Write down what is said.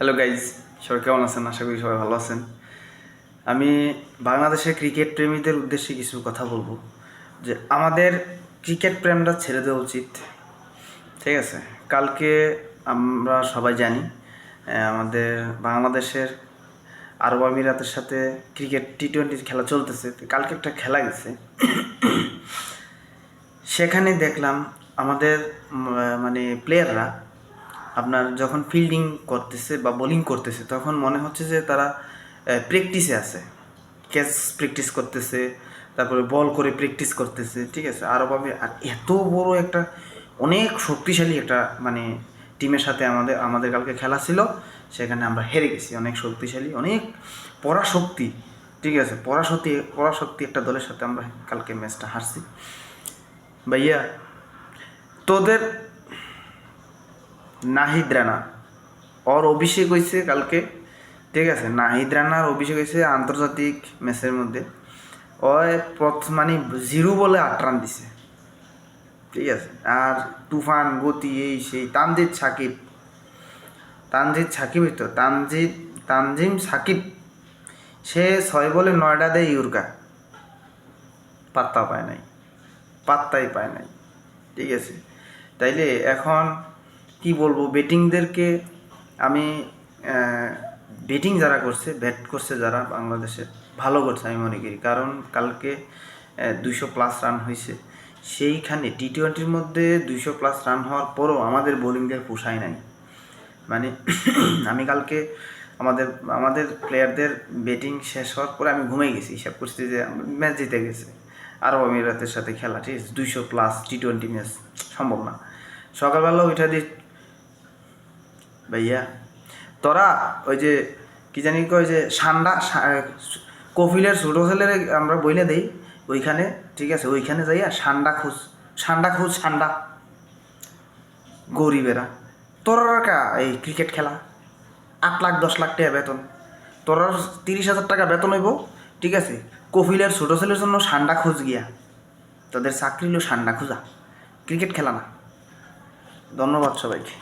Hello guys, সবাই কেমন আছেন? আশা করি সবাই ভালো আছেন। আমি বাংলাদেশের ক্রিকেট প্রেমীদের উদ্দেশ্যে কিছু কথা বলবো যে আমাদের ক্রিকেট প্রেমটা ছেড়ে দেওয়া উচিত। ঠিক আছে, কালকে আমরা সবাই জানি আমাদের বাংলাদেশের আরব আমিরাতের সাথে ক্রিকেট টি-20 খেলা চলতেছে। কালকে একটা খেলা গেছে, সেখানে দেখলাম আমাদের মানে প্লেয়াররা আপনার যখন ফিল্ডিং করতেছে বা বোলিং করতেছে তখন মনে হচ্ছে যে তারা প্র্যাকটিসে আছে, ক্যাচ প্র্যাকটিস করতেছে, তারপরে বল করে প্র্যাকটিস করতেছে। ঠিক আছে, আরবভাবে আর এত বড় একটা অনেক শক্তিশালী একটা মানে টিমের সাথে আমাদের কালকে খেলা ছিল, সেখানে আমরা হেরে গেছি। অনেক শক্তিশালী, অনেক পরাশক্তি, ঠিক আছে, পরাশক্তি একটা দলের সাথে আমরা কালকে ম্যাচটা হারছি। ভাইয়া, তোদের নাহিদ রানা ওর অভিষেক হয়েছে কালকে, ঠিক আছে, নাহিদ রানার অভিষেক হয়েছে আন্তর্জাতিক ম্যাচের মধ্যে। ও মানে 0 বলে 8 রান দিছে, ঠিক আছে। আর তুফান গতি এই সেই তানজিদ সাকিব তো তানজিম সাকিব, সে 6 বলে 9টা দেয় ইউরকা, পাত্তাই পায় নাই, ঠিক আছে। তাইলে এখন কি বলবো, ব্যাটিংদেরকে আমি ব্যাটিং যারা করছে, ব্যাট করছে যারা বাংলাদেশে, ভালো করছে আমি মনে করি। কারণ কালকে 200+ রান হয়েছে, সেইখানে টি-20-র মধ্যে 200+ রান হওয়ার পরও আমাদের বোলিংদের পোষায় নাই। মানে আমি কালকে আমাদের প্লেয়ারদের ব্যাটিং শেষ হওয়ার পরে আমি ঘুমিয়ে গেছি, হিসাব করছি যে ম্যাচ জিতে গেছে। আরব আমিরাতের সাথে খেলা, ঠিক আছে, 200+ টি-20 ম্যাচ সম্ভব না। সকালবেলা উঠা দিয়ে ভাইয়া, তোরা ওই যে কি জানি কয় যে কপিলের ছোটো ছেলের আমরা বইলে দেই ওইখানে, ঠিক আছে, ওইখানে যাইয়া সান্ডা গরিবেরা, তোরা কা এই ক্রিকেট খেলা 8 লাখ 10 লাখ টাকা বেতন, তোর 30,000 টাকা বেতন হইব, ঠিক আছে। কপিলের ছোটো ছেলের জন্য সান্ডা খোঁজ গিয়া, তাদের চাকরি হলো সান্ডা খোঁজা, ক্রিকেট খেলা না। ধন্যবাদ সবাইকে।